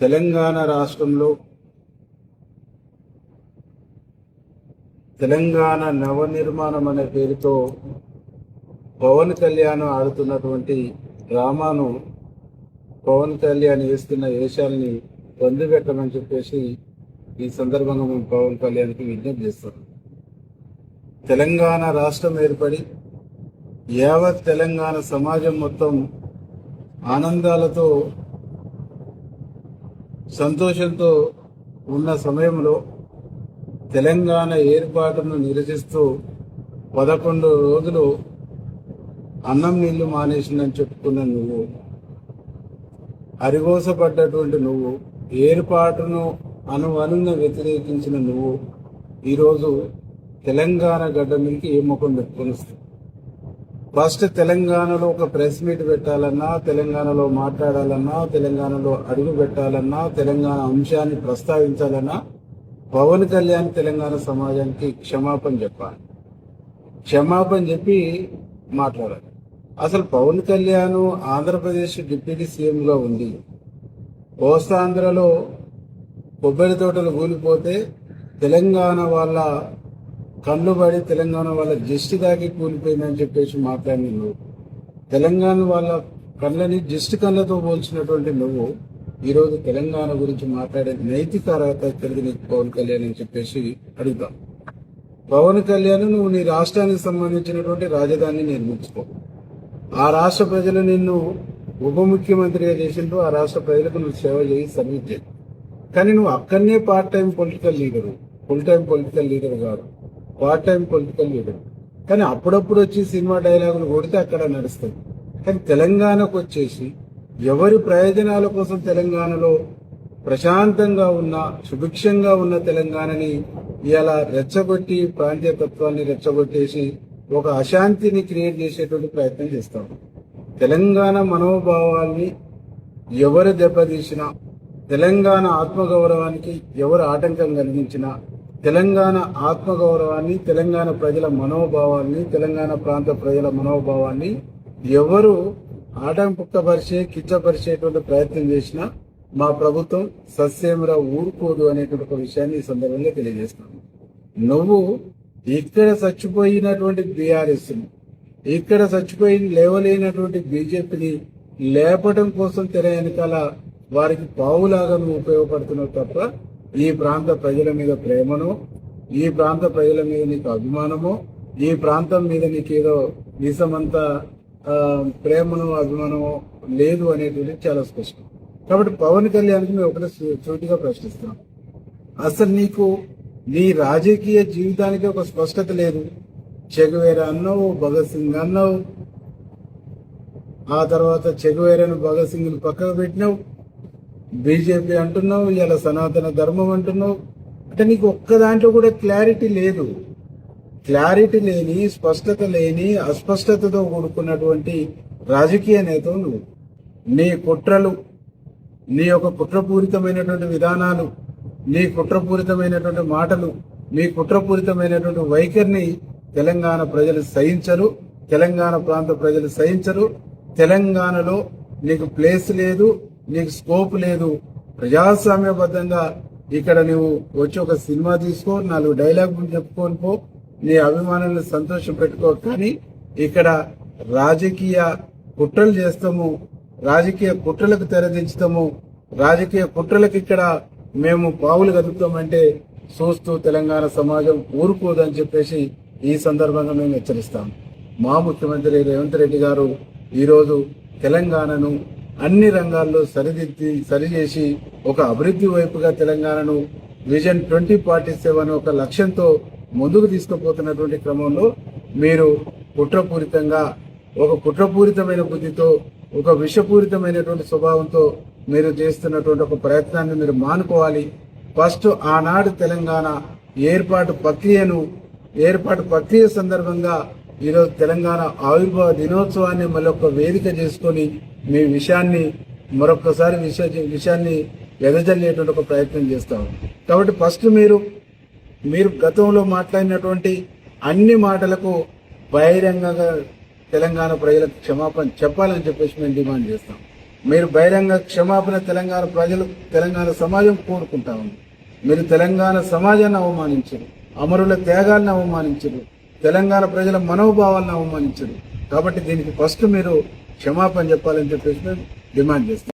తెలంగాణ రాష్ట్రంలో తెలంగాణ నవనిర్మాణం అనే పేరుతో పవన్ కళ్యాణ్ ఆడుతున్నటువంటి డ్రామాను పవన్ కళ్యాణ్ వేస్తున్న వేషాలని పొందిపెట్టమని చెప్పేసి ఈ సందర్భంగా మేము పవన్ కళ్యాణ్కి విజ్ఞప్తి చేస్తాం. తెలంగాణ రాష్ట్రం ఏర్పడి యావత్ తెలంగాణ సమాజం మొత్తం ఆనందాలతో సంతోషంతో ఉన్న సమయంలో తెలంగాణ ఏర్పాటును నిరసిస్తూ 11 రోజులు అన్నం నీళ్లు మానేసిందని చెప్పుకున్న నువ్వు, అరిగోసపడ్డటువంటి నువ్వు, ఏర్పాటును అనువనుగా వ్యతిరేకించిన నువ్వు ఈరోజు తెలంగాణ గడ్డ మీదకి ఏ ముఖం పెట్టుకొని వస్తావు? ఫస్ట్ తెలంగాణలో ఒక ప్రెస్ మీట్ పెట్టాలన్నా, తెలంగాణలో మాట్లాడాలన్నా, తెలంగాణలో అడుగు పెట్టాలన్నా, తెలంగాణ అంశాన్ని ప్రస్తావించాలన్నా పవన్ కళ్యాణ్ తెలంగాణ సమాజానికి క్షమాపణ చెప్పాలి. క్షమాపణ చెప్పి మాట్లాడాలి. అసలు పవన్ కళ్యాణ్ ఆంధ్రప్రదేశ్ డిప్యూటీ సీఎంగా ఉంది. కోస్తాంధ్రలో కొబ్బరి తోటలు కూలిపోతే తెలంగాణ వాళ్ళ కళ్ళు పడి తెలంగాణ వాళ్ళ దిష్టి దాకి కూలిపోయిందని చెప్పేసి మాట్లాడిన నువ్వు, తెలంగాణ వాళ్ళ కళ్ళని దిష్టి కళ్ళతో పోల్చినటువంటి నువ్వు ఈరోజు తెలంగాణ గురించి మాట్లాడే నైతిక అర్హత కలిగిన పవన్ కళ్యాణ్ అని చెప్పేసి అడుగుతాం. పవన్ కళ్యాణ్ నువ్వు నీ రాష్ట్రానికి సంబంధించినటువంటి రాజధానిని నిర్మించుకో. ఆ రాష్ట్ర ప్రజలు నిన్ను ఉప ముఖ్యమంత్రిగా చేసింటూ ఆ రాష్ట్ర ప్రజలకు నువ్వు సేవ చేసి సర్వీస్ చేయి. కానీ నువ్వు అక్కడనే part time political leader, full time political leader కాదు, పార్ట్ టైం పొలిటికల్ లీడర్. కానీ అప్పుడప్పుడు వచ్చి సినిమా డైలాగులు కొడితే అక్కడ నడుస్తుంది. కానీ తెలంగాణకు వచ్చేసి ఎవరి ప్రయోజనాల కోసం తెలంగాణలో ప్రశాంతంగా ఉన్న సుభిక్షంగా ఉన్న తెలంగాణని ఇలా రెచ్చగొట్టి ప్రాంతీయతత్వాన్ని రెచ్చగొట్టేసి ఒక అశాంతిని క్రియేట్ చేసేటువంటి ప్రయత్నం చేస్తాం. తెలంగాణ మనోభావాల్ని ఎవరు దెబ్బతీసినా, తెలంగాణ ఆత్మగౌరవానికి ఎవరు ఆటంకం కలిగించినా, తెలంగాణ ఆత్మగౌరవాన్ని, తెలంగాణ ప్రజల మనోభావాన్ని, తెలంగాణ ప్రాంత ప్రజల మనోభావాన్ని ఎవరు ఆటంకపరిచే కించపరిచేటువంటి ప్రయత్నం చేసినా మా ప్రభుత్వం సస్యమరా ఊరుకోదు అనేటువంటి ఒక విషయాన్ని ఈ సందర్భంగా తెలియజేస్తున్నాను. నువ్వు ఇక్కడ చచ్చిపోయినటువంటి బీఆర్ఎస్, ఇక్కడ చచ్చిపోయి లేవలేనటువంటి బీజేపీని లేపడం కోసం తెర వెనకాల వారికి పావులాగా నువ్వు ఉపయోగపడుతున్నావు తప్ప ఈ ప్రాంత ప్రజల మీద ప్రేమను, ఈ ప్రాంత ప్రజల మీద నీకు అభిమానమో, ఈ ప్రాంతం మీద నీకేదో నిజమంతా ప్రేమను అభిమానమో లేదు అనేటువంటి చాలా స్పష్టం. కాబట్టి పవన్ కళ్యాణ్కి మేము ఒకటి సూటిగా ప్రశ్నిస్తున్నాం. అసలు నీకు నీ రాజకీయ జీవితానికి ఒక స్పష్టత లేదు. చెగువేరా అన్నావు, భగత్ సింగ్ అన్నావు, ఆ తర్వాత చెగువేరాను భగత్ సింగ్ పక్కకు పెట్టినావు, బీజేపీ అంటున్నావు, ఇలా సనాతన ధర్మం అంటున్నావు. అంటే నీకు ఒక్క దాంట్లో కూడా క్లారిటీ లేదు. క్లారిటీ లేని, స్పష్టత లేని, అస్పష్టతతో కూడుకున్నటువంటి రాజకీయ నేతవు నువ్వు. నీ కుట్రలు, నీ యొక్క కుట్రపూరితమైనటువంటి విధానాలు, నీ కుట్రపూరితమైనటువంటి మాటలు, నీ కుట్రపూరితమైనటువంటి వైఖరిని తెలంగాణ ప్రజలు సహించరు, తెలంగాణ ప్రాంత ప్రజలు సహించరు. తెలంగాణలో నీకు ప్లేస్ లేదు, నీకు స్కోప్ లేదు. ప్రజాస్వామ్యబద్ధంగా ఇక్కడ నువ్వు వచ్చి ఒక సినిమా తీసుకో, 4 డైలాగులు చెప్పుకొని పో, నీ అభిమానులను సంతోషం పెట్టుకో. కానీ ఇక్కడ రాజకీయ కుట్రలు చేస్తాము, రాజకీయ కుట్రలకు తెరదించుతాము, రాజకీయ కుట్రలకు ఇక్కడ మేము పావులు కదుపుతామంటే చూస్తూ తెలంగాణ సమాజం ఊరుకోదని చెప్పేసి ఈ సందర్భంగా మేము హెచ్చరిస్తాం. మా ముఖ్యమంత్రి రేవంత్ రెడ్డి గారు ఈరోజు తెలంగాణను అన్ని రంగాల్లో సరిచేసి ఒక అభివృద్ధి వైపుగా తెలంగాణను విజన్ 2047 ఒక లక్ష్యంతో ముందుకు తీసుకుపోతున్నటువంటి క్రమంలో మీరు కుట్రపూరితంగా, ఒక కుట్రపూరితమైన బుద్ధితో, ఒక విషపూరితమైనటువంటి స్వభావంతో మీరు చేస్తున్నటువంటి ఒక ప్రయత్నాన్ని మీరు మానుకోవాలి. ఫస్ట్ ఆనాడు తెలంగాణ ఏర్పాటు ప్రక్రియ సందర్భంగా ఈరోజు తెలంగాణ ఆవిర్భావ దినోత్సవాన్ని మళ్ళీ ఒక వేదిక చేసుకొని మీ విషయాన్ని మరొకసారి విషయాన్ని వెదజల్లేటువంటి ఒక ప్రయత్నం చేస్తాం. కాబట్టి ఫస్ట్ మీరు గతంలో మాట్లాడినటువంటి అన్ని మాటలకు బహిరంగంగా తెలంగాణ ప్రజలకు క్షమాపణ చెప్పాలని చెప్పేసి మేము డిమాండ్ చేస్తాం. మీరు బహిరంగ క్షమాపణ తెలంగాణ ప్రజలు, తెలంగాణ సమాజం కోరుకుంటా ఉంది. మీరు తెలంగాణ సమాజాన్ని అవమానించరు, అమరుల త్యాగాలను అవమానించరు, తెలంగాణ ప్రజల మనోభావాలను అవమానించరు. కాబట్టి దీనికి ఫస్ట్ మీరు క్షమాపణ చెప్పాలని చెప్పేసి మేము డిమాండ్ చేస్తాం.